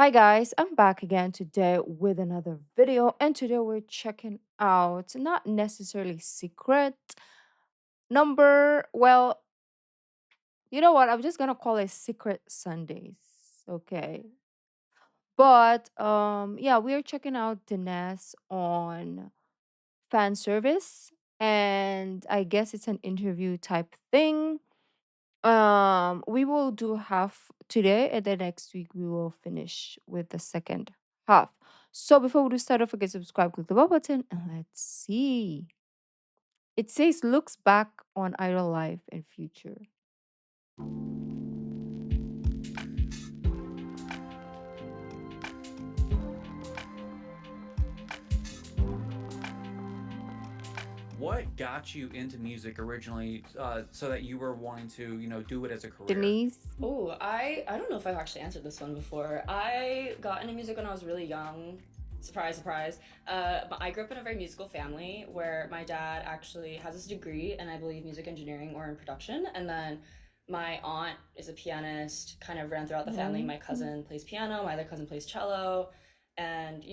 Hi guys, I'm back again today with another video, and today we're checking out not necessarily secret number. Well, you know what? I'm just gonna call it Secret Sundays. Okay. But yeah, we're checking out Denise on fan service, and I guess it's an interview type thing. We will do half today, and then next week we will finish with the second half. So before we do start, don't forget to subscribe, click the bell button, and let's see. It says looks back on idol life and future. What got you into music originally, so that you were wanting to, do it as a career? Denise. Oh, I don't know if I've actually answered this one before. I got into music when I was really young. Surprise, surprise. But I grew up in a very musical family where my dad actually has his degree in, I believe, music engineering or in production. And then my aunt is a pianist, kind of ran throughout the family. Oh. My cousin plays piano, my other cousin plays cello. And,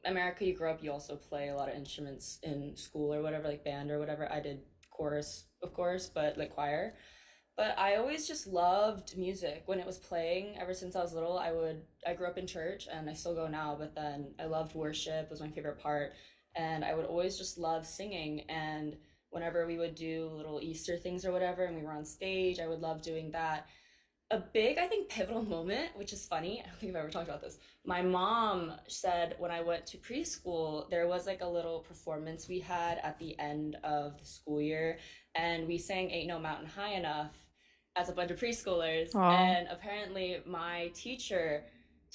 America, you grow up, you also play a lot of instruments in school or whatever, like band or whatever. I did chorus, of course, but like choir. But I always just loved music when it was playing. Ever since I was little, I grew up in church and I still go now, but then I loved worship, was my favorite part, and I would always just love singing. And whenever we would do little Easter things or whatever and we were on stage, I would love doing that. A big, I think, pivotal moment, which is funny. I don't think I've ever talked about this. My mom said when I went to preschool, there was like a little performance we had at the end of the school year, and we sang Ain't No Mountain High Enough as a bunch of preschoolers. Oh. And apparently, my teacher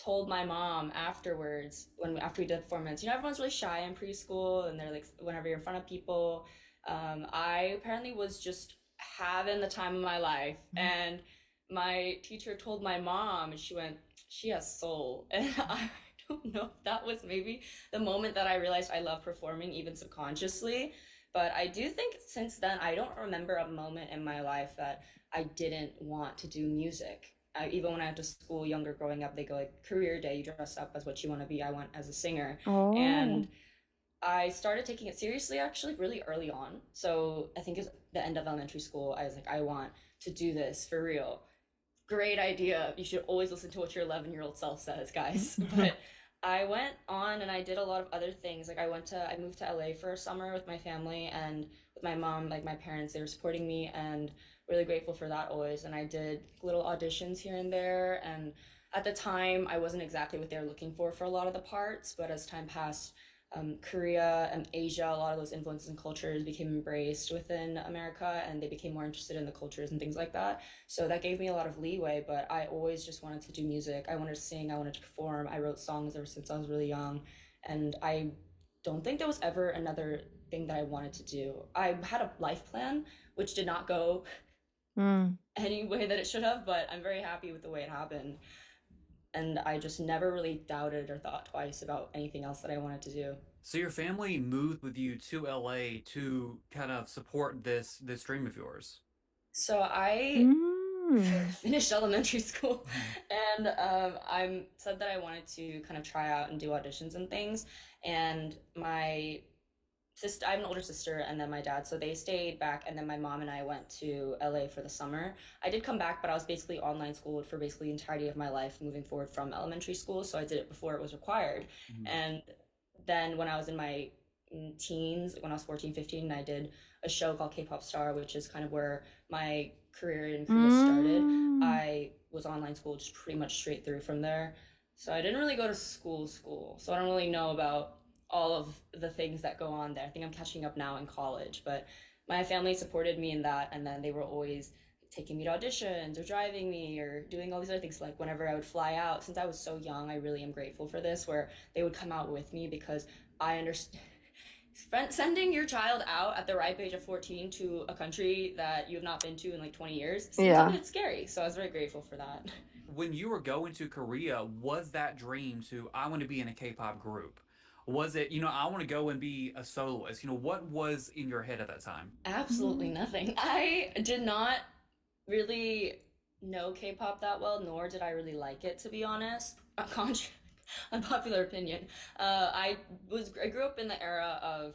told my mom afterwards, after we did the performance, everyone's really shy in preschool, and they're like, whenever you're in front of people. I apparently was just having the time of my life, and my teacher told my mom, and she went, she has soul. And I don't know if that was maybe the moment that I realized I love performing, even subconsciously. But I do think since then, I don't remember a moment in my life that I didn't want to do music. Even when I went to school younger growing up, they go like career day, you dress up as what you want to be. I went as a singer. Oh. And I started taking it seriously actually really early on. So I think it's the end of elementary school. I was like, I want to do this for real. Great idea. You should always listen to what your 11-year-old self says, guys. But I went on and I did a lot of other things. Like I moved to LA for a summer with my family and with my mom, like my parents, they were supporting me and really grateful for that always. And I did little auditions here and there. And at the time, I wasn't exactly what they were looking for a lot of the parts. But as time passed, Korea and Asia, a lot of those influences and cultures became embraced within America and they became more interested in the cultures and things like that. So that gave me a lot of leeway, but I always just wanted to do music. I wanted to sing, I wanted to perform. I wrote songs ever since I was really young. And I don't think there was ever another thing that I wanted to do. I had a life plan, which did not go Mm. any way that it should have, but I'm very happy with the way it happened. And I just never really doubted or thought twice about anything else that I wanted to do. So your family moved with you to LA to kind of support this dream of yours. So I Mm. finished elementary school Mhm. and I said that I wanted to kind of try out and do auditions and things. And my sister, I have an older sister and then my dad, so they stayed back and then my mom and I went to LA for the summer. I did come back, but I was basically online schooled for basically the entirety of my life moving forward from elementary school, so I did it before it was required. Mhm. And then when I was in my teens, when I was 14, 15, I did a show called K-pop Star, which is kind of where my career in Korea started. Mm. I was online school just pretty much straight through from there. So I didn't really go to school. So I don't really know about all of the things that go on there. I think I'm catching up now in college, but my family supported me in that, and then they were always taking me to auditions or driving me or doing all these other things. Like whenever I would fly out, since I was so young, I really am grateful for this, where they would come out with me because I understand sending your child out at the ripe age of 14 to a country that you have not been to in like 20 years seems a Yeah. bit scary. So I was very grateful for that. When you were going to Korea, was that dream to I want to be in a K-pop group? Was it, I want to go and be a soloist? What was in your head at that time? Absolutely Mm. nothing. I did not really know K-pop that well, nor did I really like it, to be honest. unpopular opinion. I grew up in the era of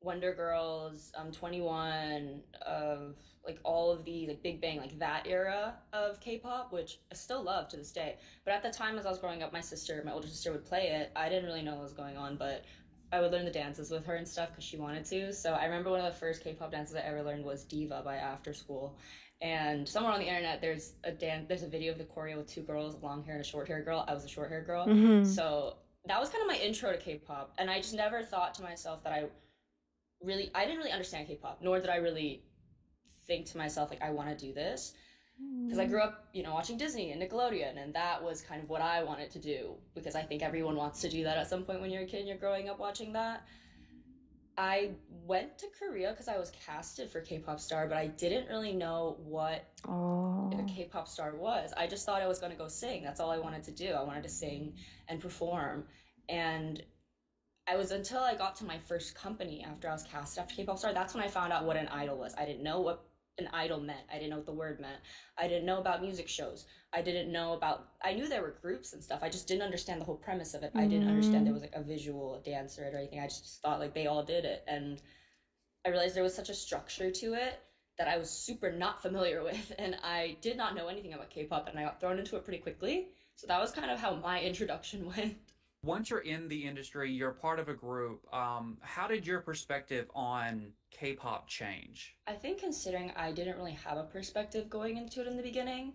Wonder Girls, 21, of like all of the like Big Bang, like that era of K-pop, which I still love to this day. But at the time, as I was growing up, my older sister, would play it. I didn't really know what was going on, but I would learn the dances with her and stuff because she wanted to. So I remember one of the first K-pop dances I ever learned was Diva by After School. And somewhere on the internet, there's a video of the choreo with two girls, long hair and a short hair girl. I was a short hair girl, Mm-hmm. so that was kind of my intro to K-pop. And I just never thought to myself that I didn't really understand K-pop, nor did I really think to myself like I want to do this because I grew up, watching Disney and Nickelodeon, and that was kind of what I wanted to do because I think everyone wants to do that at some point when you're a kid and you're growing up watching that. I went to Korea because I was casted for K-pop star, but I didn't really know what a Oh. K-pop star was. I just thought I was going to go sing. That's all I wanted to do. I wanted to sing and perform. And I was until I got to my first company after I was cast after K-pop star. That's when I found out what an idol was. I didn't know what an idol meant. I didn't know what the word meant. I didn't know about music shows. I didn't know about. I knew there were groups and stuff. I just didn't understand the whole premise of it. I didn't understand there Mm. was like a visual dancer or anything. I just thought like they all did it, and I realized there was such a structure to it that I was super not familiar with, and I did not know anything about K-pop, and I got thrown into it pretty quickly. So that was kind of how my introduction went. Once you're in the industry, you're part of a group. How did your perspective on K-pop change? I think considering I didn't really have a perspective going into it in the beginning,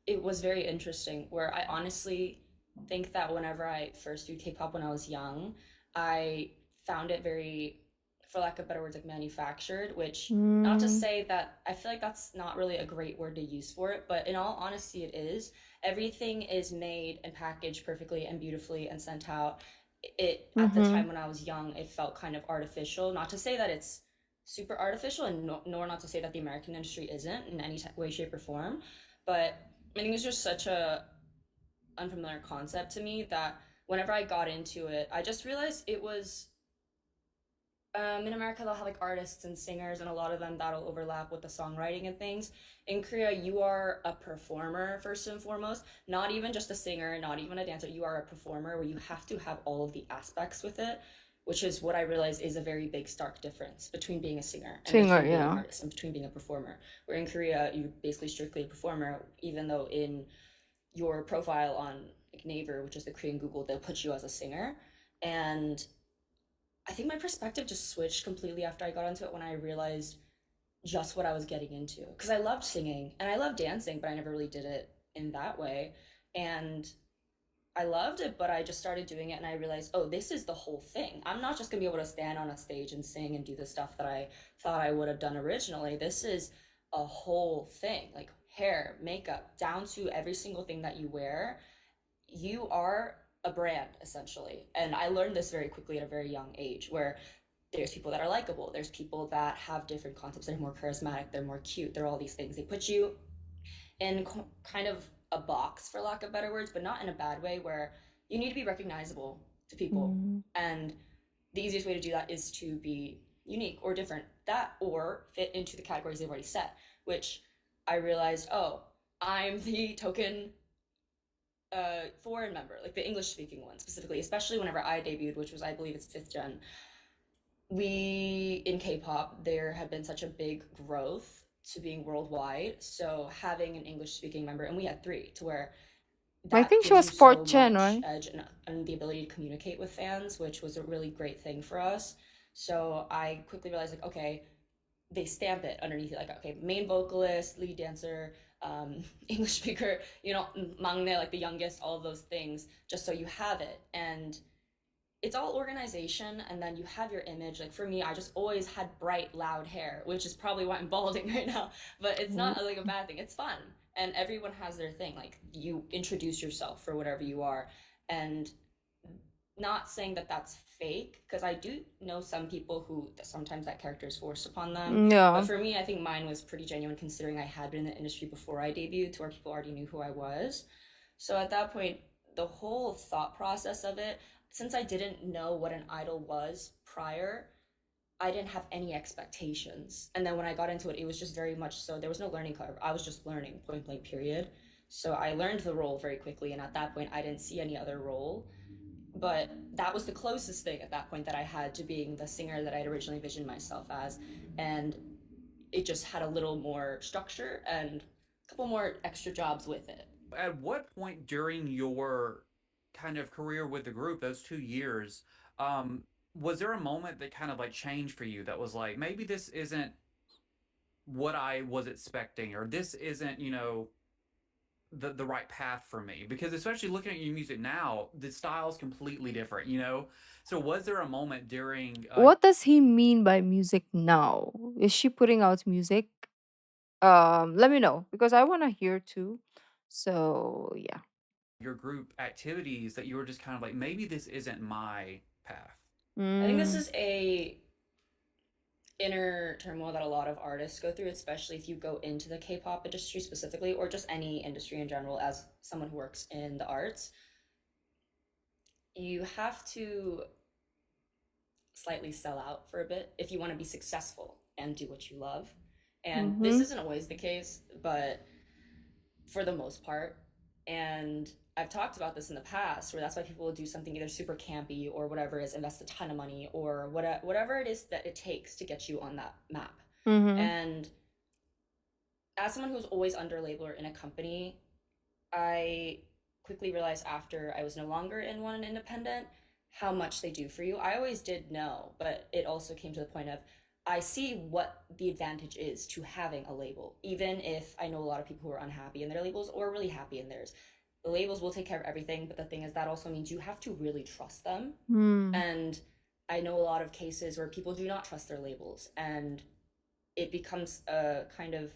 it was very interesting. Where I honestly think that whenever I first viewed K-pop when I was young, I found it very, for lack of better words, like manufactured. Which, not to Mm. say that I feel like that's not really a great word to use for it, but in all honesty, it is. Everything is made and packaged perfectly and beautifully and sent out. It At the Mm-hmm. time when I was young, it felt kind of artificial. Not to say that it's super artificial, and nor not to say that the American industry isn't in any way, shape, or form. But I think it's just such a unfamiliar concept to me that whenever I got into it, I just realized it was in America they'll have like artists and singers, and a lot of them that'll overlap with the songwriting and things. In Korea, you are a performer first and foremost, not even just a singer, not even a dancer. You are a performer where you have to have all of the aspects with it, which is what I realize is a very big stark difference between being a singer and Singer, between being an yeah. artist and between being a performer. Where in Korea, you're basically strictly a performer, even though in your profile on like Naver, which is the Korean Google, they'll put you as a singer. And I think my perspective just switched completely after I got into it when I realized just what I was getting into. Because I loved singing and I loved dancing, but I never really did it in that way. And I loved it, but I just started doing it and I realized, oh, this is the whole thing. I'm not just gonna be able to stand on a stage and sing and do the stuff that I thought I would have done originally. This is a whole thing, like hair, makeup, down to every single thing that you wear. You are a brand essentially. And I learned this very quickly at a very young age where there's people that are likable, there's people that have different concepts, they're more charismatic, they're more cute, they're all these things. They put you in kind of a box, for lack of better words, but not in a bad way, where you need to be recognizable to people. Mm. And the easiest way to do that is to be unique or different, that or fit into the categories they've already set, which I realized, oh, I'm the token foreign member, like the English speaking one specifically, especially whenever I debuted, which was, I believe it's fifth gen. We in K-pop, there have been such a big growth to being worldwide. So having an English speaking member, and we had three, to where I that think she gives was you fourth so gen, much right? edge and the ability to communicate with fans, which was a really great thing for us. So I quickly realized, like, okay, they stamp it underneath it, like, okay, main vocalist, lead dancer, English speaker, maknae, like the youngest, all of those things, just so you have it. And it's all organization, and then you have your image. Like for me, I just always had bright loud hair, which is probably why I'm balding right now, but it's Mm. not like a bad thing. It's fun, and everyone has their thing. Like you introduce yourself for whatever you are. And not saying that that's fake, because I do know some people who sometimes that character is forced upon them, but Yeah. for me, I think mine was pretty genuine, considering I had been in the industry before I debuted, to where people already knew who I was. So at that point, the whole thought process of it, since I didn't know what an idol was prior, I didn't have any expectations. And then when I got into it, it was just very much so there was no learning curve. I was just learning, point blank, period. So I learned the role very quickly. And at that point, I didn't see any other role. but that was the closest thing at that point that I had to being the singer that I'd originally envisioned myself as. And it just had a little more structure and a couple more extra jobs with it. At what point during your kind of career with the group, those 2 years, um, was there a moment that kind of like changed for you that was like, maybe this isn't what I was expecting, or this isn't, the right path for me? Because especially looking at your music now, the style's completely different. So was there a moment during What does he mean by music now? Is she putting out music? Let me know because I want to hear too. So, yeah. your group activities that you were just kind of like, maybe this isn't my path? I think this Mm, is a inner turmoil that a lot of artists go through, especially if you go into the K-pop industry specifically, or just any industry in general. As someone who works in the arts, you have to slightly sell out for a bit if you want to be successful and do what you love. And this mm-hmm. isn't always the case, but for the most part. And I've talked about this in the past, where that's why people will do something either super campy or whatever it is, invest a ton of money or whatever it is that it takes to get you on that map. Mm-hmm. And as someone who was always under a label or in a company, I quickly realized after I was no longer in one independent how much they do for you. I always did know, but it also came to the point of I see what the advantage is to having a label, even if I know a lot of people who are unhappy in their labels or really happy in theirs. The labels will take care of everything, but the thing is, that also means you have to really trust them. Mm. And I know a lot of cases where people do not trust their labels, and it becomes a kind of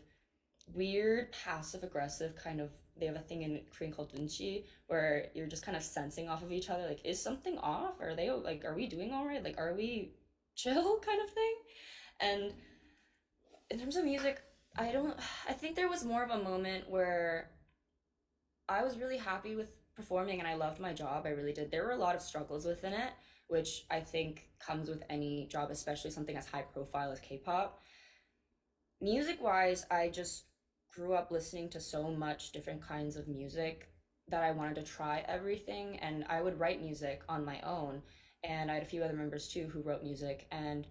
weird passive aggressive kind of, they have a thing in Korean called dunchi where you're just kind of sensing off of each other, like, is something off, are they like, are we doing all right, like, are we chill kind of thing. And in terms of music, I think there was more of a moment where I was really happy with performing and I loved my job. I really did. There were a lot of struggles within it, which I think comes with any job, especially something as high profile as K-pop. Music wise, I just grew up listening to so much different kinds of music that I wanted to try everything. And I would write music on my own. And I had a few other members too who wrote music. And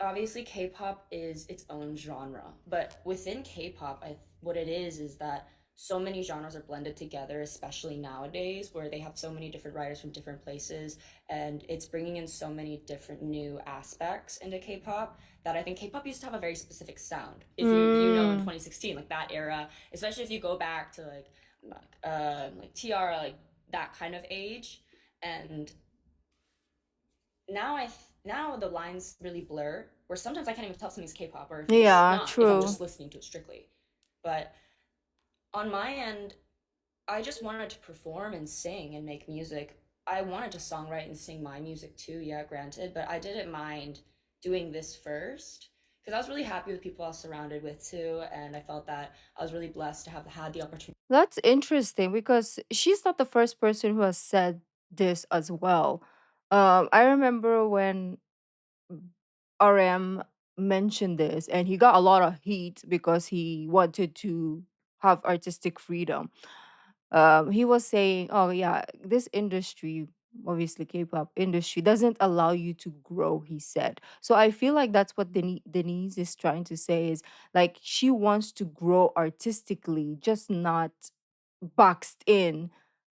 obviously, K-pop is its own genre. But within K-pop, what it is that so many genres are blended together, especially nowadays, where they have so many different writers from different places, and it's bringing in so many different new aspects into K-pop that I think K-pop used to have a very specific sound. If you know in Mm. 2016, like that era, especially if you go back to like Tiara, like that kind of age, and now the lines really blur, where sometimes I can't even tell if something's K-pop or if it's Yeah, not, if I'm true. just listening to it strictly. But on my end, I just wanted to perform and sing and make music. I wanted to songwrite and sing my music too, yeah, granted, but I didn't mind doing this first because I was really happy with people I was surrounded with too, and I felt that I was really blessed to have had the opportunity. That's interesting because she's not the first person who has said this as well. I remember when RM mentioned this and he got a lot of heat because he wanted to have artistic freedom. He was saying, "Oh yeah, this industry, obviously K-pop industry, doesn't allow you to grow." He said. So I feel like that's what Denise is trying to say is like she wants to grow artistically, just not boxed in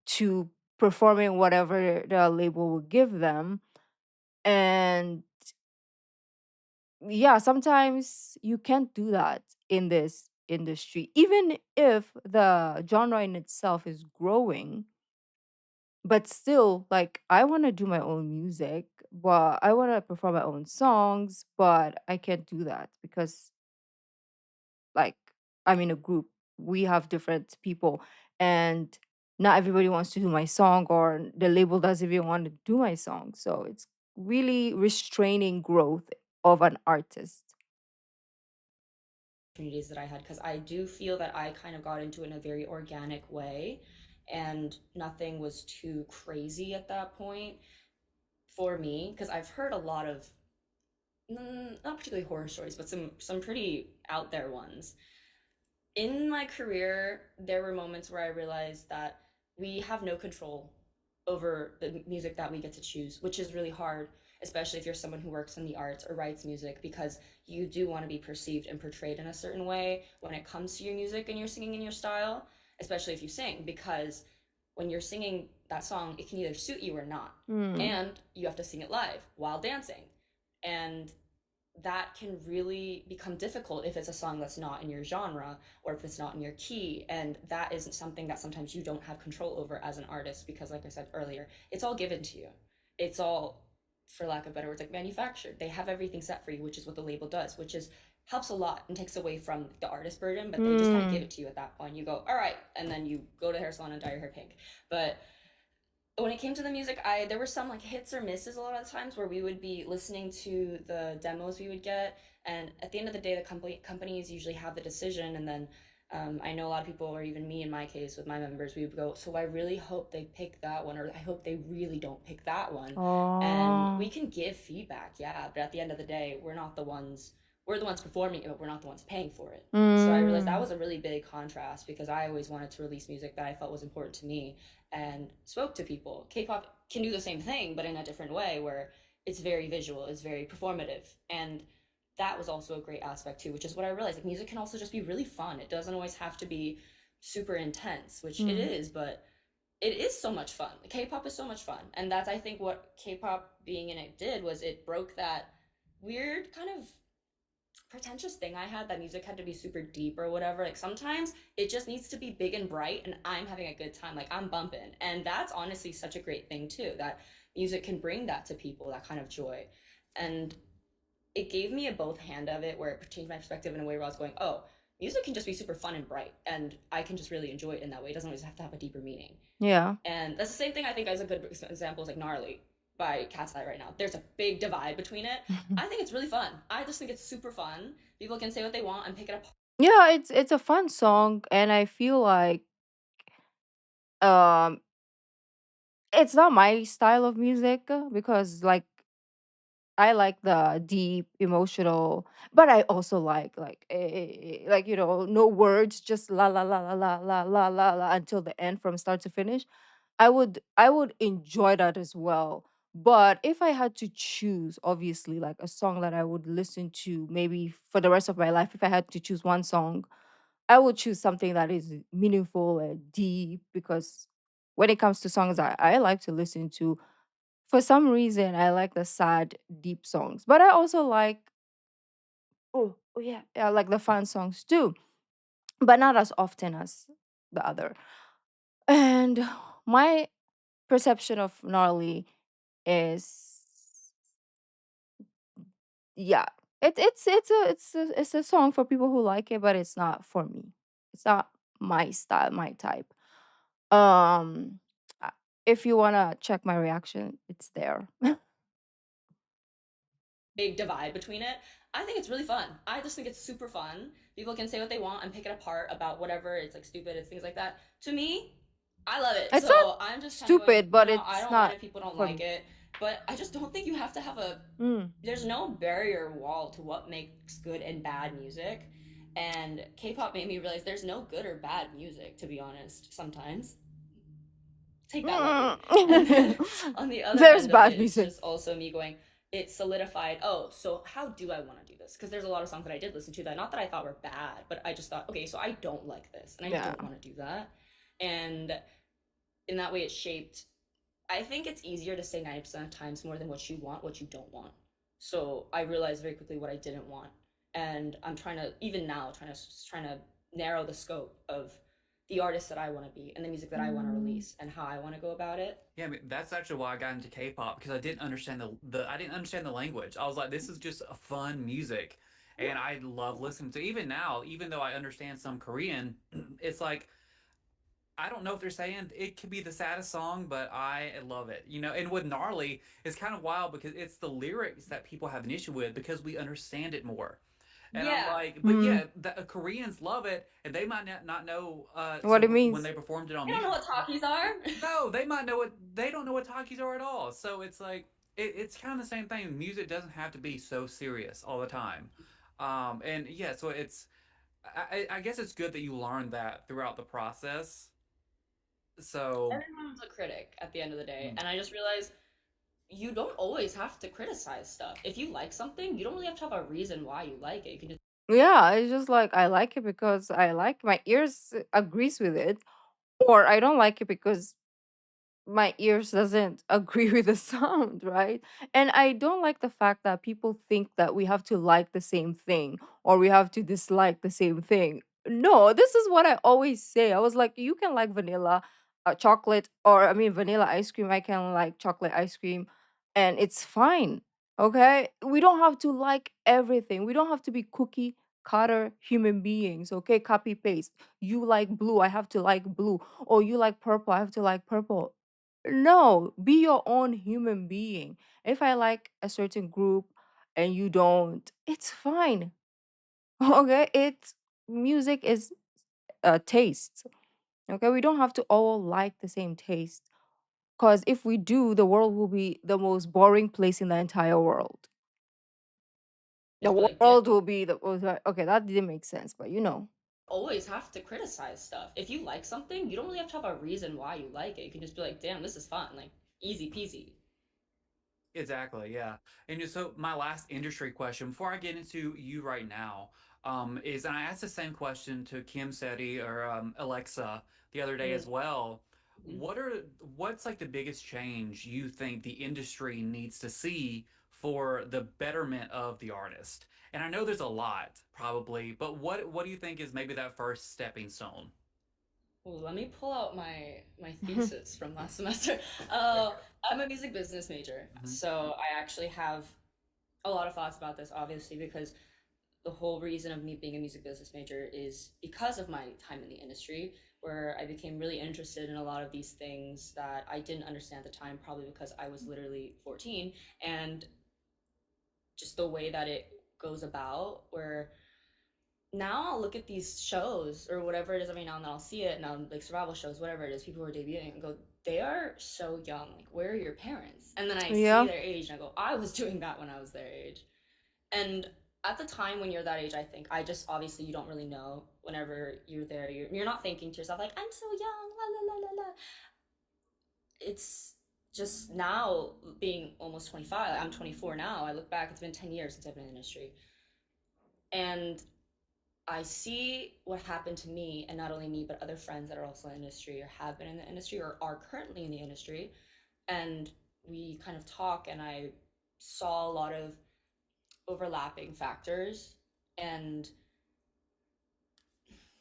to performing whatever the label will give them. And yeah, sometimes you can't do that in this industry, even if the genre in itself is growing. But still, like, I want to do my own music, but I want to perform my own songs, but I can't do that because, like, I'm in a group. We have different people, and not everybody wants to do my song, or the label doesn't even want to do my song. So it's really restraining growth of an artist. Opportunities that I had, because I do feel that I kind of got into it in a very organic way and nothing was too crazy at that point for me, because I've heard a lot of not particularly horror stories, but some pretty out there ones. In my career, there were moments where I realized that we have no control over the music that we get to choose, which is really hard, especially if you're someone who works in the arts or writes music, because you do want to be perceived and portrayed in a certain way when it comes to your music and you're singing in your style, especially if you sing, because when you're singing that song, it can either suit you or not. Mm. And you have to sing it live while dancing. And that can really become difficult if it's a song that's not in your genre or if it's not in your key. And that isn't something that sometimes you don't have control over as an artist because, like I said earlier, it's all given to you. It's all, for lack of better words, like manufactured. They have everything set for you, which is what the label does, which is helps a lot and takes away from the artist burden, but they just kind of give Mm. it to you at that point. You go, all right, and then you go to hair salon and dye your hair pink. But when it came to the music, I there were some like hits or misses a lot of times where we would be listening to the demos we would get, and at the end of the day, the companies usually have the decision, and then I know a lot of people, or even me in my case with my members, we would go, so I really hope they pick that one, or I hope they really don't pick that one, and we Oh. can give feedback, yeah, but at the end of the day, we're the ones performing it, but we're not the ones paying for it. So I realized that Mm. was a really big contrast because I always wanted to release music that I felt was important to me and spoke to people. K-pop can do the same thing, but in a different way, where it's very visual, it's very performative, and that was also a great aspect too, which is what I realized. Like music can also just be really fun. It doesn't always have to be super intense, which it Mm. is, but it is so much fun. K-pop is so much fun, and that's I think what K-pop being in it did was it broke that weird kind of pretentious thing I had that music had to be super deep or whatever. Like sometimes it just needs to be big and bright and I'm having a good time. Like I'm bumping. And that's honestly such a great thing too, that music can bring that to people, that kind of joy. And it gave me a both hand of it where it changed my perspective in a way where I was going, oh, music can just be super fun and bright and I can just really enjoy it in that way. It doesn't always have to have a deeper meaning. Yeah. And that's the same thing I think as a good example is like Gnarly by Cat's Eye right now. There's a big divide between it. I think it's really fun. I just think it's super fun. People can say what they want and pick it up. Yeah, it's a fun song, and I feel like um it's not my style of music, because like I like the deep emotional, but I also like like no words, just la la la la la la la la la until the end from start to finish. I would enjoy that as well. But if I had to choose, obviously, like a song that I would listen to maybe for the rest of my life, if I had to choose one song, I would choose something that is meaningful and deep, because when it comes to songs I like to listen to, for some reason I like the sad, deep songs. But I also like, oh yeah, I like the fun songs too, but not as often as the other. And my perception of gnarly is, yeah, it's a song for people who like it, but it's not for me. It's not my style, my type. um uh, if you want to check my reaction, it's there. Big divide between it. I think it's really fun. I just think it's super fun. People can say what they want and pick it apart about whatever. It's like stupid, it's things like that. To me, I love it. It's not So I'm just kind of going, stupid, but I it's don't mind not if people don't for like me. it, but I just don't think you have to have a Mm. there's no barrier wall to what makes good and bad music. And K-pop made me realize there's no good or bad music, to be honest, sometimes. Take that lightly. And then Mm. on the other There's end of bad it, it's music. just also me going, it solidified, oh, so how do I want to do this? Because there's a lot of songs that I did listen to that not that I thought were bad, but I just thought, okay, so I don't like this and I Yeah. don't want to do that. And in that way, it shaped. I think it's easier to say 90% of times more than what you want, what you don't want. So I realized very quickly what I didn't want. And I'm trying to, even now, trying to narrow the scope of the artist that I want to be and the music that I want to Mm. release and how I want to go about it. Yeah, I mean, that's actually why I got into K-pop because I didn't understand the I didn't understand the language. I was like, this is just a fun music, and I love listening to. Even now, even though I understand some Korean, it's like I don't know if they're saying it could be the saddest song, but I love it. And with Gnarly, it's kind of wild because it's the lyrics that people have an issue with because we understand it more. And I'm Yeah. like, but Mm. yeah, the Koreans love it, and they might not know What it when means. they performed it on I don't know music. what talkies are. No, they might know what they don't know what talkies are at all. So it's like it's kind of the same thing. Music doesn't have to be so serious all the time. And yeah, so I guess it's good that you learned that throughout the process. So Everyone's a critic at the end of the day, mm, and I just realized you don't always have to criticize stuff. If you like something, you don't really have to have a reason why you like it. You can just Yeah, it's just like I like it because I like my ears agrees with it, or I don't like it because my ears doesn't agree with the sound, right? And I don't like the fact that people think that we have to like the same thing or we have to dislike the same thing. No, this is what I always say. I was like, you can like vanilla chocolate, or I mean vanilla ice cream. I can like chocolate ice cream, and it's fine. Okay, we don't have to like everything. We don't have to be cookie cutter human beings. Okay, copy paste. You like blue, I have to like blue. Or you like purple, I have to like purple. No, be your own human being. If I like a certain group and you don't, it's fine. Okay, it's music is taste. Okay, we don't have to all like the same taste, because if we do, the world will be the most boring place in the entire world. The be like, damn, world will be the okay. That didn't make sense, but you know. always have to criticize stuff. If you like something, you don't really have to have a reason why you like it. You can just be like, damn, this is fun, like easy peasy. exactly, yeah. And just so my last industry question before I get into you right now, is and I asked the same question to Kim Seti or Alexa the other day as well. Mm-hmm. What's like the biggest change you think the industry needs to see for the betterment of the artist? And I know there's a lot probably, but what do you think is maybe that first stepping stone? Well, let me pull out my thesis from last semester. Okay. I'm a music business major, Mhm. so I actually have a lot of thoughts about this, obviously, because the whole reason of me being a music business major is because of my time in the industry, where I became really interested in a lot of these things that I didn't understand at the time, probably because I was literally 14, and just the way that it goes about, where now I'll look at these shows or whatever it is every now and then I'll see it now, like survival shows, whatever it is, people who are debuting and go, they are so young. Like, where are your parents? And then I see Yeah. their age and I go, I was doing that when I was their age. And at the time when you're that age, I think I just obviously you don't really know whenever you're there. You're not thinking to yourself like I'm so young, la la la la la. It's just now being almost 25. I'm 24 now. I look back, it's been 10 years since I've been in the industry, and I see what happened to me, and not only me, but other friends that are also in the industry or have been in the industry or are currently in the industry. And we kind of talk, and I saw a lot of overlapping factors. And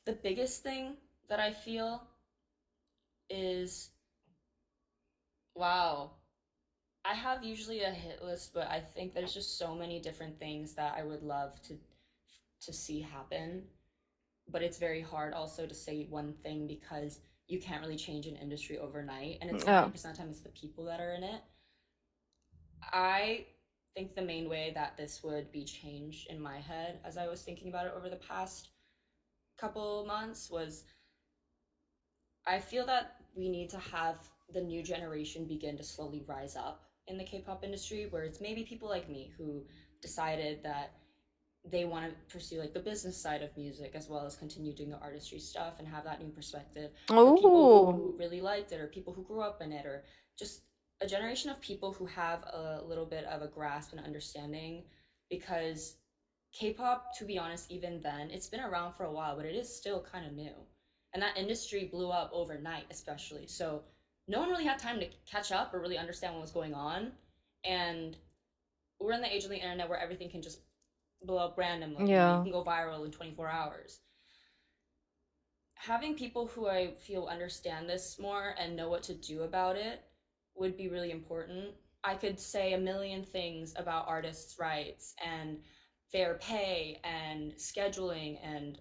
the biggest thing that I feel is wow, I have usually a hit list, but I think there's just so many different things that I would love to see happen. But it's very hard also to say one thing because you can't really change an industry overnight, and it's Yeah. 90% of the time it's the people that are in it. I think the main way that this would be changed in my head as I was thinking about it over the past couple months was I feel that we need to have the new generation begin to slowly rise up in the K-pop industry, where it's maybe people like me who decided that they want to pursue like the business side of music as well as continue doing the artistry stuff and have that new perspective, or people Oh. who really liked it, or people who grew up in it, or just a generation of people who have a little bit of a grasp and understanding, because K-pop, to be honest, even then it's been around for a while, but it is still kind of new, and that industry blew up overnight especially, so no one really had time to catch up or really understand what was going on. And we're in the age of the internet where everything can just blow up randomly. You know, you Yeah. can go viral in 24 hours. Having people who I feel understand this more and know what to do about it would be really important. I could say a million things about artists' rights and fair pay and scheduling, and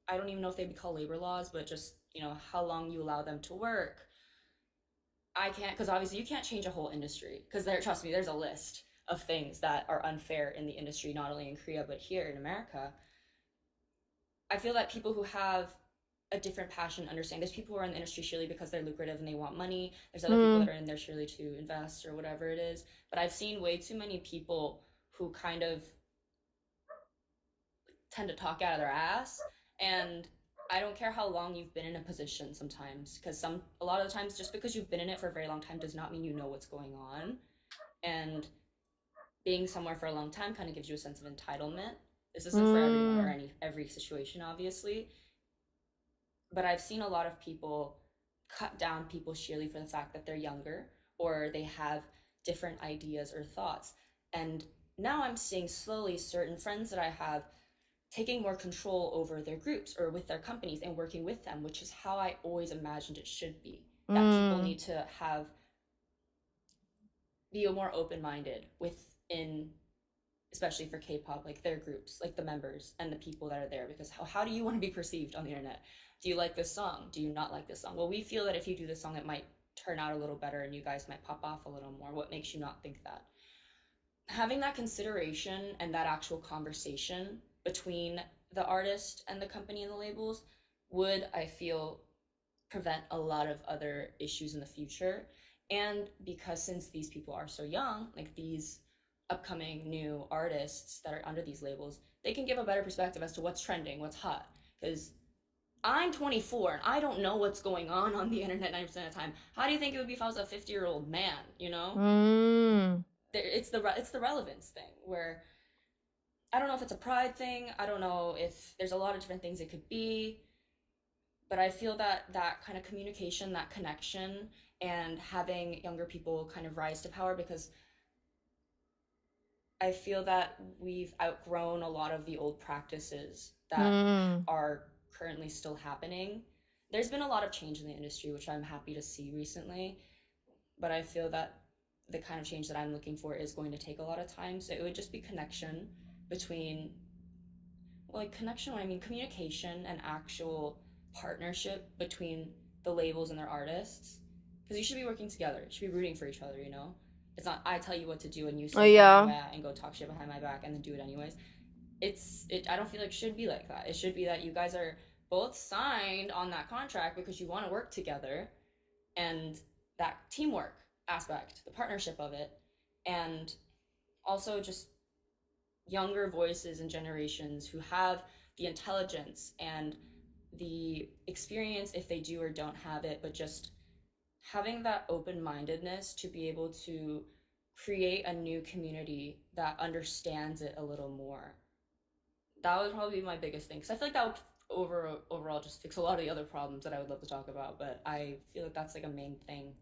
I don't even know if they'd be called labor laws, but just, how long you allow them to work. I can't, because obviously you can't change a whole industry, because trust me, there's a list of things that are unfair in the industry, not only in Korea, but here in America. I feel that people who have a different passion understand. There's people who are in the industry surely because they're lucrative and they want money. There's other people that Mm. are in there surely to invest or whatever it is. But I've seen way too many people who kind of tend to talk out of their ass. And I don't care how long you've been in a position sometimes, because a lot of the times, just because you've been in it for a very long time does not mean you know what's going on. And being somewhere for a long time kind of gives you a sense of entitlement. This isn't for everyone or Mm. every situation, obviously, but I've seen a lot of people cut down people sheerly for the fact that they're younger or they have different ideas or thoughts. And now I'm seeing slowly certain friends that I have taking more control over their groups or with their companies and working with them, which is how I always imagined it should be. That people Mm. need to have be more open-minded within, especially for K-pop, like their groups, like the members and the people that are there, because how do you want to be perceived on the internet? Do you like this song? Do you not like this song? Well, we feel that if you do this song, it might turn out a little better and you guys might pop off a little more. What makes you not think that? Having that consideration and that actual conversation between the artist and the company and the labels would, I feel, prevent a lot of other issues in the future. And because since these people are so young, like these upcoming new artists that are under these labels, they can give a better perspective as to what's trending, what's hot. Because I'm 24 and I don't know what's going on the internet 90% of the time. How do you think it would be if I was a 50-year-old man? You know, Mm. it's the relevance thing where I don't know if it's a pride thing. I don't know if there's a lot of different things it could be, but I feel that that kind of communication, that connection, and having younger people kind of rise to power, because I feel that we've outgrown a lot of the old practices that Mm. are currently still happening. There's been a lot of change in the industry, which I'm happy to see recently, but I feel that the kind of change that I'm looking for is going to take a lot of time. So it would just be connection between, well, like connection, what I mean, communication and actual partnership between the labels and their artists. Because you should be working together. You should be rooting for each other, you know? It's not I tell you what to do and you Oh, say behind yeah. my back and go talk shit behind my back and then do it anyways. I don't feel like it should be like that. It should be that you guys are both signed on that contract because you want to work together, and that teamwork aspect, the partnership of it, and also just younger voices and generations who have the intelligence and the experience, if they do or don't have it, but just having that open mindedness to be able to create a new community that understands it a little more. That would probably be my biggest thing, because I feel like that would overall just fix a lot of the other problems that I would love to talk about, but I feel like that's like a main thing.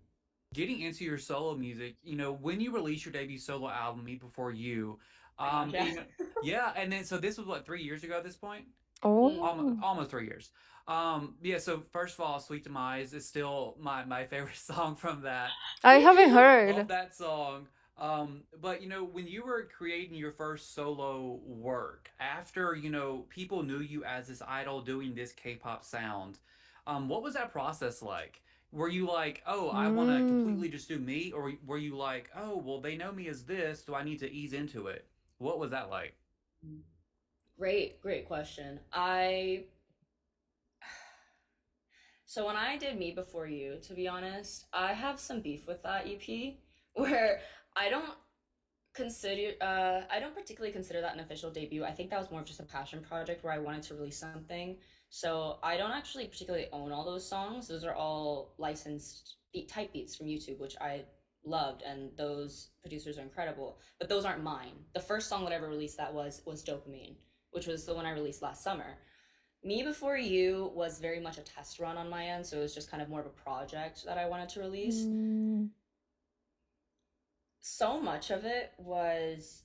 Getting into your solo music, when you released your debut solo album, Me Before You, My gosh, yeah. yeah, and then so this was what 3 years ago at this point, Mm. Oh. almost 3 years. Yeah, so first of all, Sweet Demise is still my favorite song from that. I haven't Love heard. that song. But when you were creating your first solo work, after people knew you as this idol doing this K-pop sound, what was that process like? Were you like, oh, I want to Mm. completely just do me, or were you like, oh, well, they know me as this, so I need to ease into it? What was that like? Great question. So when I did Me Before You, to be honest, I have some beef with that EP where I don't I don't particularly consider that an official debut. I think that was more of just a passion project where I wanted to release something. So I don't actually particularly own all those songs. Those are all licensed type beats from YouTube, which I loved, and those producers are incredible. But those aren't mine. The first song that I ever released that was Dopamine, which was the one I released last summer. Me Before You was very much a test run on my end, so it was just kind of more of a project that I wanted to release. Mm. So much of it was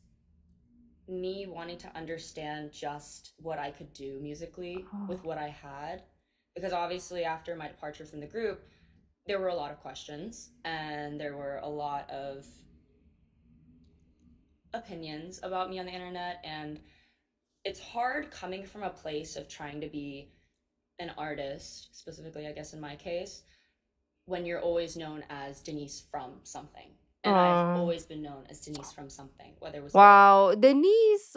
me wanting to understand just what I could do musically Oh. with what I had. Because obviously, after my departure from the group, there were a lot of questions and there were a lot of opinions about me on the internet. And it's hard coming from a place of trying to be an artist, specifically, I guess, in my case, when you're always known as Denise from something. And I've Oh. always been known as Denise from something, whether it was like, Wow. Denise,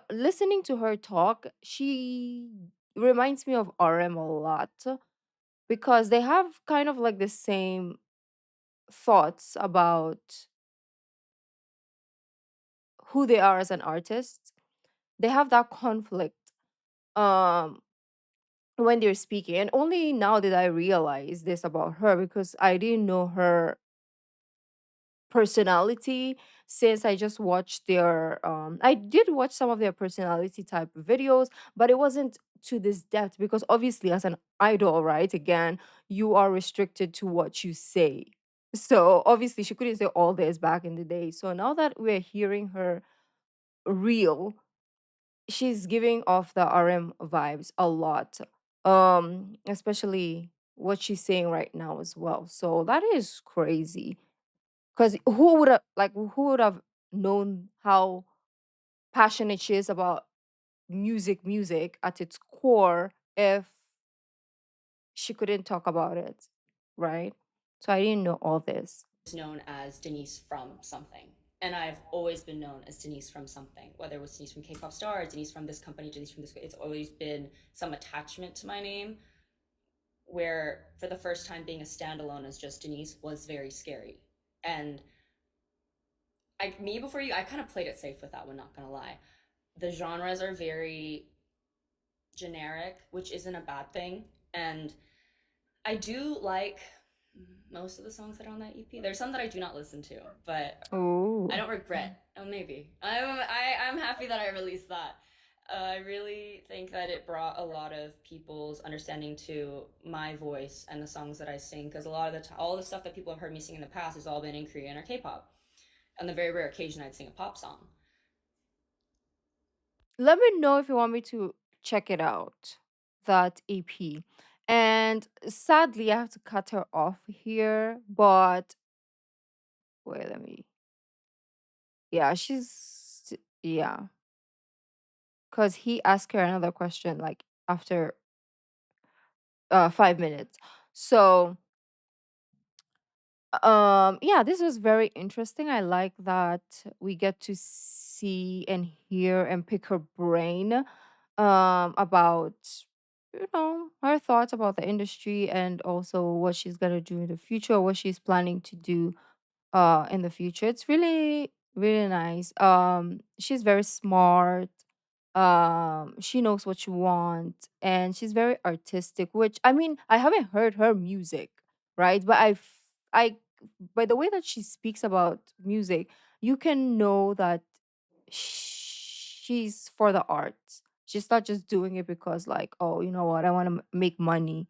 listening to her talk, she reminds me of RM a lot because they have kind of like the same thoughts about who they are as an artist. They have that conflict. Um, when they're speaking. And only now did I realize this about her, because I didn't know her personality since I just watched their I did watch some of their personality type videos, but it wasn't to this depth, because obviously as an idol, right? Again, you are restricted to what you say. So obviously she couldn't say all this back in the day. So now that we're hearing her real, she's giving off the RM vibes a lot. Especially what she's saying right now as well. So that is crazy. Because who would have known how passionate she is about music at its core, if she couldn't talk about it, right? So I didn't know all this. Known as Denise from something. And I've always been known as Denise from something, whether it was Denise from K-pop Star, Denise from this company, Denise from this. It's always been some attachment to my name. Where for the first time being a standalone as just Denise was very scary. And me before you, I kind of played it safe with that one. Not gonna lie, the genres are very generic, which isn't a bad thing. And I do like most of the songs that are on that EP. There's some that I do not listen to, but I Oh, don't regret. Oh, maybe I'm happy that I released that. I really think that it brought a lot of people's understanding to my voice and the songs that I sing, because a lot of the all the stuff that people have heard me sing in the past has all been in Korean or K-pop. On the very rare occasion, I'd sing a pop song. let me know if you want me to check it out, that EP. And sadly, I have to cut her off here, but wait, let me. Yeah, yeah, because he asked her another question like after 5 minutes. So yeah, this was very interesting. I like that we get to see and hear and pick her brain about her thoughts about the industry, and also what she's gonna do in the future, what she's planning to do in the future. It's really really nice. She's very smart. She knows what she wants, and she's very artistic, which I mean, I haven't heard her music, right? But I by the way that she speaks about music, you can know that she's for the arts. She's not just doing it because, like, oh, you know what, I want to make money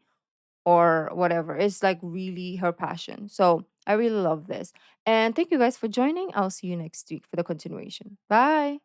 or whatever. It's like really her passion. So I really love this. And thank you guys for joining. I'll see you next week for the continuation. Bye.